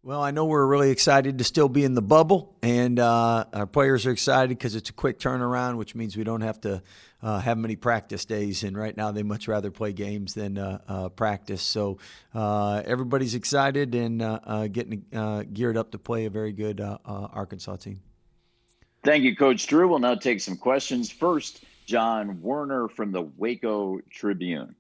Well, I know we're really excited to still be in the bubble, and our players are excited because it's a quick turnaround, which means we don't have to have many practice days. And right now, they much rather play games than practice. So everybody's excited and getting geared up to play a very good Arkansas team. Thank you, Coach Drew. We'll now take some questions. First, John Werner from the Waco Tribune.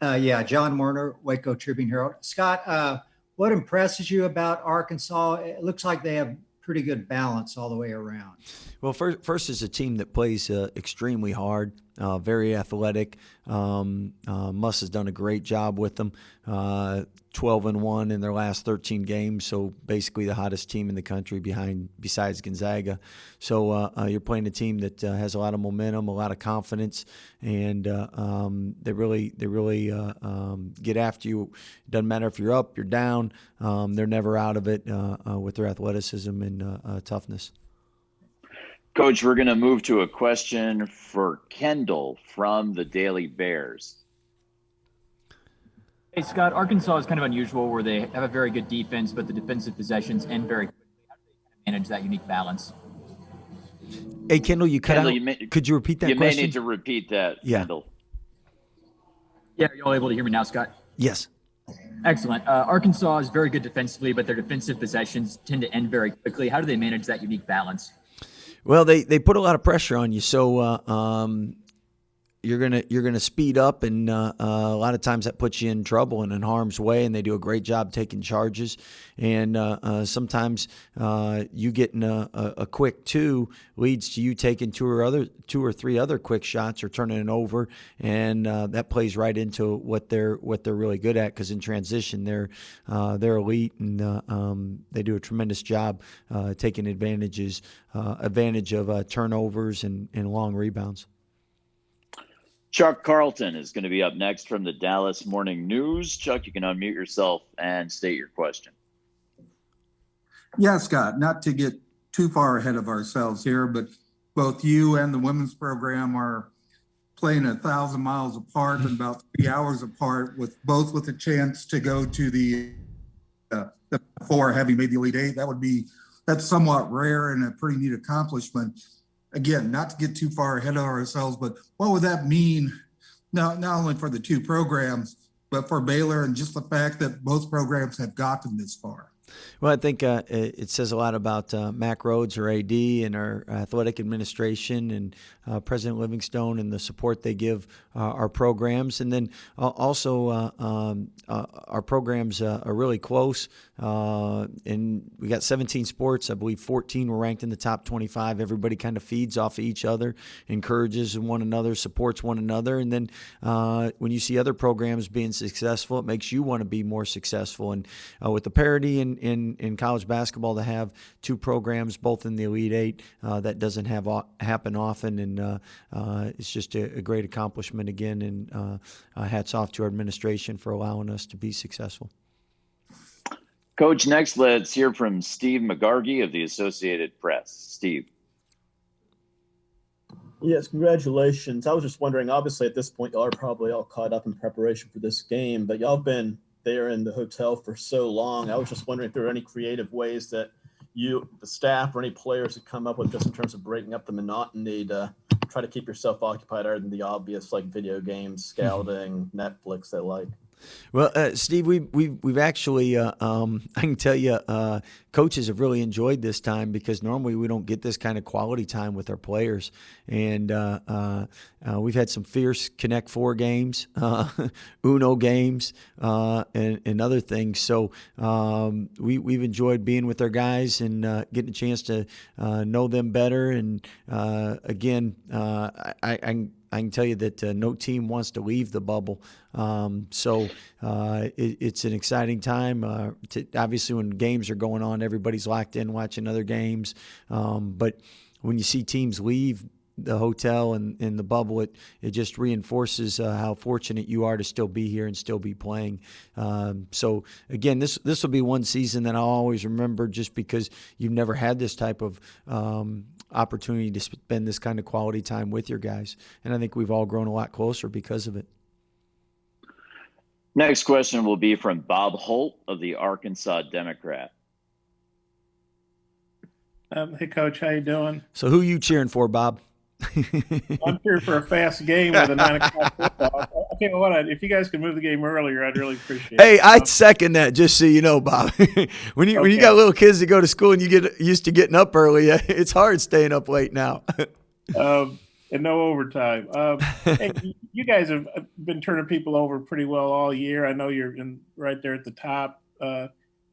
Yeah, John Werner, Waco Tribune Herald. Scott, what impresses you about Arkansas? It looks like they have pretty good balance all the way around. Well, first is a team that plays extremely hard, very athletic. Muss has done a great job with them. 12-1 in their last 13 games, so basically the hottest team in the country besides Gonzaga. So you're playing a team that has a lot of momentum, a lot of confidence, and they really get after you. It doesn't matter if you're up, you're down. They're never out of it with their athleticism and toughness. Coach, we're going to move to a question for Kendall from the Daily Bears. Hey, Scott, Arkansas is kind of unusual where they have a very good defense, but the defensive possessions end very quickly. How do they manage that unique balance? Hey, Kendall, you cut out. Could you repeat that question? You may need to repeat that, yeah. Kendall. Yeah, are you all able to hear me now, Scott? Yes. Excellent. Arkansas is very good defensively, but their defensive possessions tend to end very quickly. How do they manage that unique balance? Well, they put a lot of pressure on you, so you're gonna speed up, and a lot of times that puts you in trouble and in harm's way. And they do a great job taking charges. And sometimes you getting a quick two leads to you taking two or three other quick shots or turning it over, and that plays right into what they're really good at. Because in transition, they're elite, and they do a tremendous job taking advantage of turnovers and long rebounds. Chuck Carlton is going to be up next from the Dallas Morning News. Chuck, you can unmute yourself and state your question. Yeah, Scott, not to get too far ahead of ourselves here, but both you and the women's program are playing 1,000 miles apart and about 3 hours apart, with a chance to go to the four, having made the Elite Eight. That's somewhat rare and a pretty neat accomplishment. Again, not to get too far ahead of ourselves, but what would that mean not only for the two programs, but for Baylor, and just the fact that both programs have gotten this far? Well, I think it says a lot about Mac Rhodes, our AD, and our athletic administration, and President Livingstone, and the support they give our programs. And then also our programs are really close. And we got 17 sports. I believe 14 were ranked in the top 25. Everybody kind of feeds off of each other, encourages one another, supports one another. And then when you see other programs being successful, it makes you want to be more successful. And with the parity in college basketball, to have two programs both in the Elite Eight, that doesn't happen often, and it's just a great accomplishment again. And hats off to our administration for allowing us to be successful. Coach, next let's hear from Steve McGargy of the Associated Press. Steve. Yes, congratulations. I was just wondering, obviously at this point, y'all are probably all caught up in preparation for this game, but y'all have been there in the hotel for so long. I was just wondering if there are any creative ways that you, the staff, or any players have come up with, just in terms of breaking up the monotony to try to keep yourself occupied other than the obvious, like video games, scouting, Netflix, they like. Well, Steve, we've actually, I can tell you, coaches have really enjoyed this time, because normally we don't get this kind of quality time with our players. And we've had some fierce Connect Four games, Uno games, and other things. So we've enjoyed being with our guys and getting a chance to know them better. And again, I can tell you that no team wants to leave the bubble. So it's an exciting time. Obviously, when games are going on, everybody's locked in watching other games. But when you see teams leave the hotel and the bubble, it just reinforces how fortunate you are to still be here and still be playing. So again, this will be one season that I'll always remember, just because you've never had this type of opportunity to spend this kind of quality time with your guys. And I think we've all grown a lot closer because of it. Next question will be from Bob Holt of the Arkansas Democrat. Hey, Coach, how you doing? So who you cheering for, Bob? I'm here for a fast game with a 9 o'clock football. Okay, well, if you guys could move the game earlier, I'd really appreciate it. Hey, I'd second that, just so you know, Bob. when you got little kids that go to school and you get used to getting up early, it's hard staying up late now. And no overtime. Hey, you guys have been turning people over pretty well all year. I know you're right there at the top.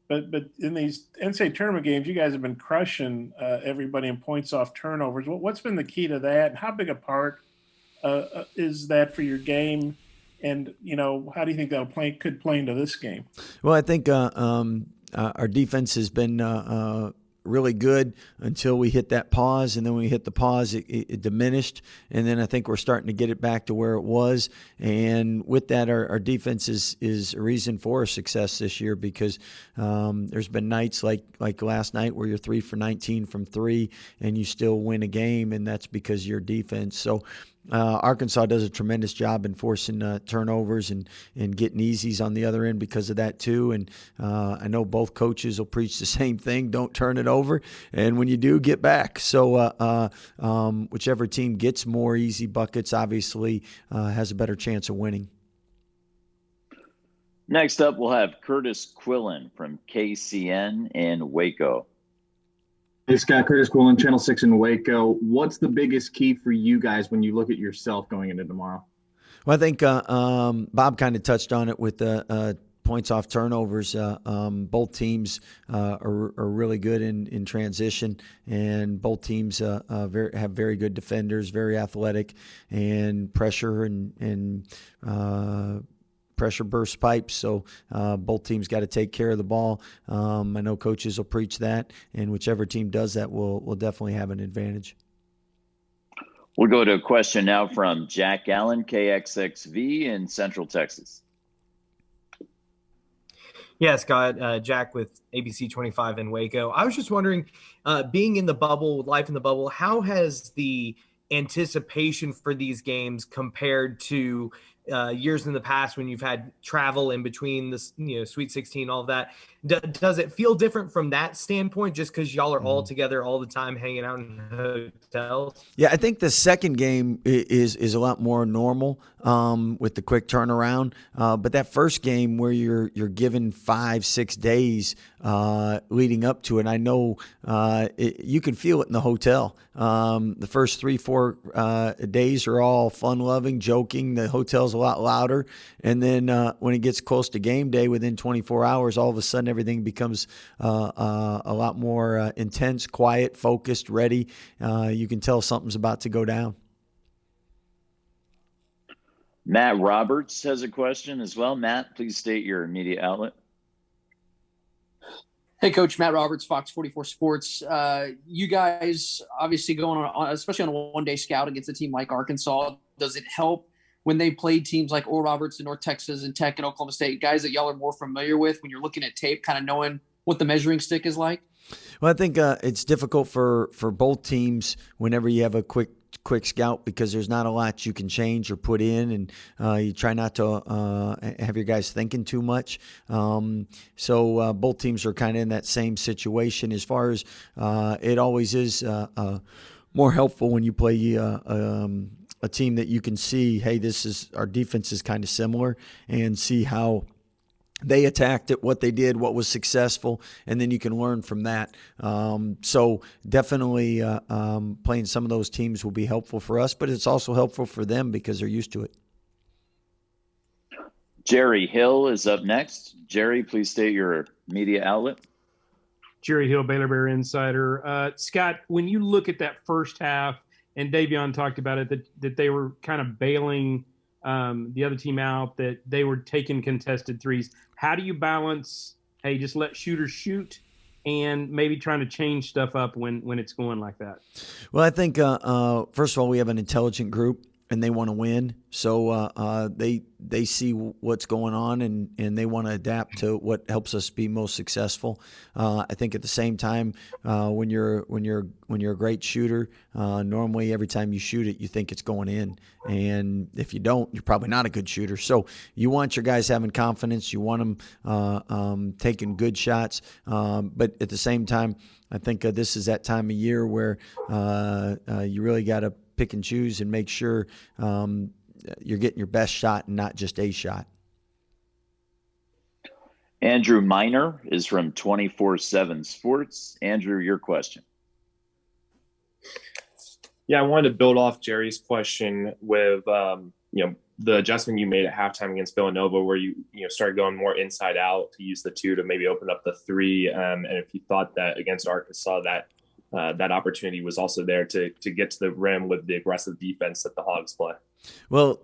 But in these NCAA tournament games, you guys have been crushing everybody in points off turnovers. What's been the key to that? And how big a part is that for your game? And, how do you think that could play into this game? Well, I think our defense has been really good until we hit that pause, and then when we hit the pause, it diminished, and then I think we're starting to get it back to where it was. And with that, our defense is a reason for our success this year, because there's been nights like last night where you're 3 for 19 from 3 and you still win a game, and that's because of your defense. So Arkansas does a tremendous job in forcing turnovers and getting easies on the other end because of that too. And I know both coaches will preach the same thing: don't turn it over, and when you do, get back. So whichever team gets more easy buckets obviously has a better chance of winning. Next up, we'll have Curtis Quillen from KCN in Waco. Hey, Scott, Curtis Quillen, Channel 6 in Waco. What's the biggest key for you guys when you look at yourself going into tomorrow? Well, I think Bob kind of touched on it with the points off turnovers. Both teams are really good in transition, and both teams have very good defenders, very athletic, and pressure and pressure burst pipes. So both teams got to take care of the ball. I know coaches will preach that, and whichever team does that will definitely have an advantage. We'll go to a question now from Jack Allen, KXXV in Central Texas. Yeah, Scott, Jack with ABC 25 in Waco. I was just wondering, being in the bubble, life in the bubble, how has the anticipation for these games compared to years in the past when you've had travel in between this, Sweet 16, all of that? Does it feel different from that standpoint, just because y'all are all together all the time hanging out in hotels? Yeah, I think the second game is a lot more normal with the quick turnaround. But that first game where you're given 5-6 days leading up to it, I know you can feel it in the hotel. The first 3-4 days are all fun-loving, joking. The hotel's a lot louder. And then when it gets close to game day, within 24 hours, all of a sudden everything becomes a lot more intense, quiet, focused, ready. You can tell something's about to go down. Matt Roberts has a question as well. Matt, please state your media outlet. Hey, Coach, Matt Roberts, Fox 44 Sports. You guys obviously going on, especially on a one-day scout against a team like Arkansas. Does it help when they play teams like Oral Roberts in North Texas and Tech and Oklahoma State, guys that y'all are more familiar with, when you're looking at tape, kind of knowing what the measuring stick is like? Well, I think it's difficult for both teams whenever you have a quick scout, because there's not a lot you can change or put in, and you try not to have your guys thinking too much. So both teams are kind of in that same situation. As far as it always is more helpful when you play a team that you can see, hey, our defense is kind of similar, and see how they attacked it, what they did, what was successful, and then you can learn from that. So definitely playing some of those teams will be helpful for us, but it's also helpful for them because they're used to it. Jerry Hill is up next. Jerry, please state your media outlet. Jerry Hill, Baylor Bear Insider. Scott, when you look at that first half, and Davion talked about it, that they were kind of bailing the other team out, that they were taking contested threes. How do you balance, hey, just let shooters shoot, and maybe trying to change stuff up when it's going like that? Well, I think, first of all, we have an intelligent group. and they want to win. So they see what's going on, and they want to adapt to what helps us be most successful. I think at the same time, when you're a great shooter, normally every time you shoot it, you think it's going in, and if you don't, you're probably not a good shooter. So you want your guys having confidence. You want them taking good shots, but at the same time, I think this is that time of year where you really got to pick and choose and make sure you're getting your best shot and not just a shot. Andrew Miner is from 24/7 Sports. Andrew, your question. Yeah, I wanted to build off Jerry's question with the adjustment you made at halftime against Villanova, where you started going more inside out to use the 2 to maybe open up the 3, and if you thought that against Arkansas that opportunity was also there to get to the rim with the aggressive defense that the Hogs play. Well,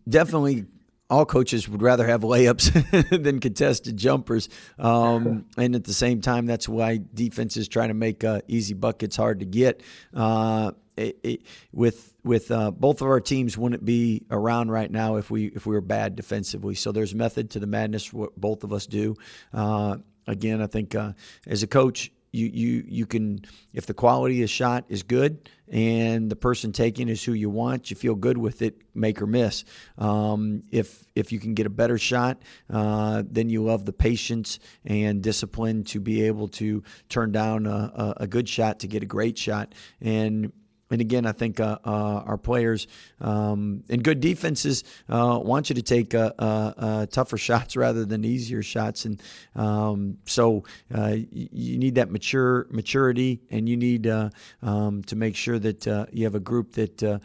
definitely all coaches would rather have layups than contested jumpers. And at the same time, that's why defenses try to make easy buckets hard to get. With both of our teams wouldn't be around right now if we were bad defensively. So there's method to the madness for what both of us do. Again, I think as a coach, you can, if the quality of shot is good and the person taking is who you want, you feel good with it, make or miss. If you can get a better shot, then you love the patience and discipline to be able to turn down a good shot to get a great shot. And again, I think our players and good defenses want you to take tougher shots rather than easier shots, and so you need that maturity, and you need to make sure that you have a group that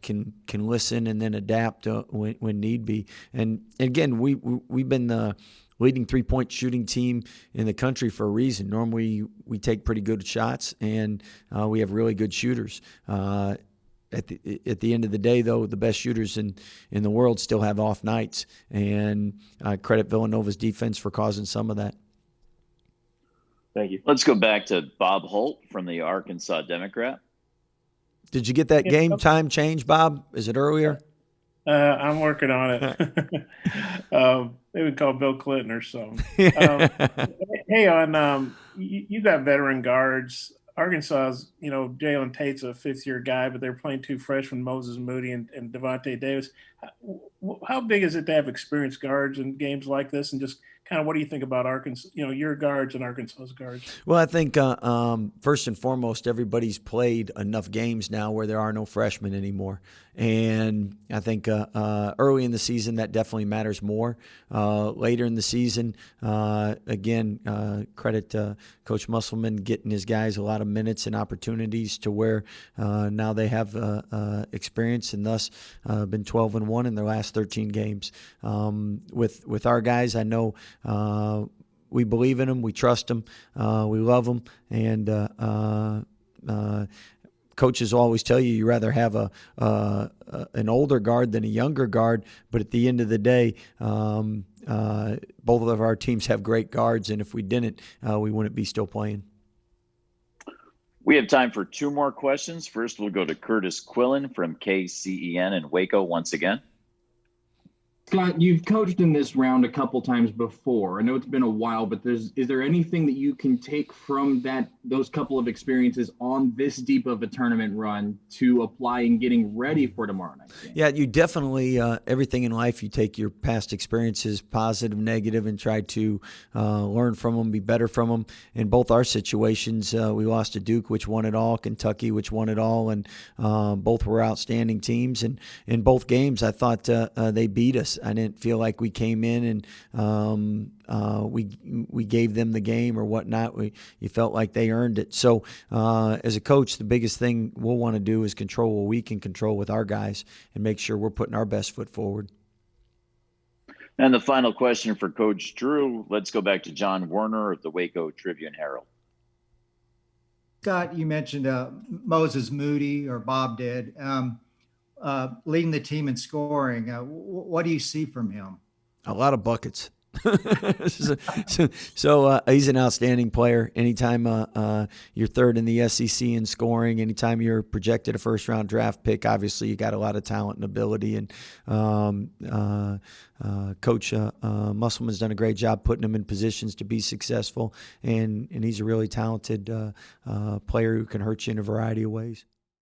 can listen and then adapt when need be. And again, we've been the leading three-point shooting team in the country for a reason. Normally, we take pretty good shots, and we have really good shooters. At the end of the day, though, the best shooters in the world still have off nights, and I credit Villanova's defense for causing some of that. Thank you. Let's go back to Bob Holt from the Arkansas Democrat. Did you get that game time change, Bob? Is it earlier? I'm working on it. Maybe call Bill Clinton or something. Hey, you got veteran guards. Arkansas's, Jalen Tate's a fifth-year guy, but they're playing 2 freshmen, Moses Moody and Devontae Davis. How big is it to have experienced guards in games like this, and just kind of what do you think about Arkansas, your guards and Arkansas's guards? Well, I think first and foremost, everybody's played enough games now where there are no freshmen anymore. And I think early in the season, that definitely matters more. Later in the season, again, credit Coach Musselman getting his guys a lot of minutes and opportunities to where now they have experience, and thus been 12-1 in their last 13 games. With our guys, I know we believe in them, we trust them, we love them, and coaches always tell you rather have an older guard than a younger guard, but at the end of the day, both of our teams have great guards, and if we didn't, we wouldn't be still playing. We have time for 2 more questions. First, we'll go to Curtis Quillen from KCEN in Waco once again. Scott, you've coached in this round a couple times before. I know it's been a while, but is there anything that you can take from those couple of experiences on this deep of a tournament run to apply in getting ready for tomorrow night's game? Yeah, you definitely, everything in life, you take your past experiences, positive, negative, and try to learn from them, be better from them. In both our situations, we lost to Duke, which won it all, Kentucky, which won it all, and both were outstanding teams. And in both games, I thought they beat us. I didn't feel like we came in and we gave them the game or whatnot. You felt like they earned it. So as a coach, the biggest thing we'll want to do is control what we can control with our guys and make sure we're putting our best foot forward. And the final question for Coach Drew. Let's go back to John Werner of the Waco Tribune-Herald. Scott, you mentioned Moses Moody, or Bob did, leading the team in scoring. What do you see from him? A lot of buckets. so he's an outstanding player. Anytime you're third in the SEC in scoring, anytime you're projected a first-round draft pick, obviously you got a lot of talent and ability. And Coach Musselman's done a great job putting him in positions to be successful. And he's a really talented player who can hurt you in a variety of ways.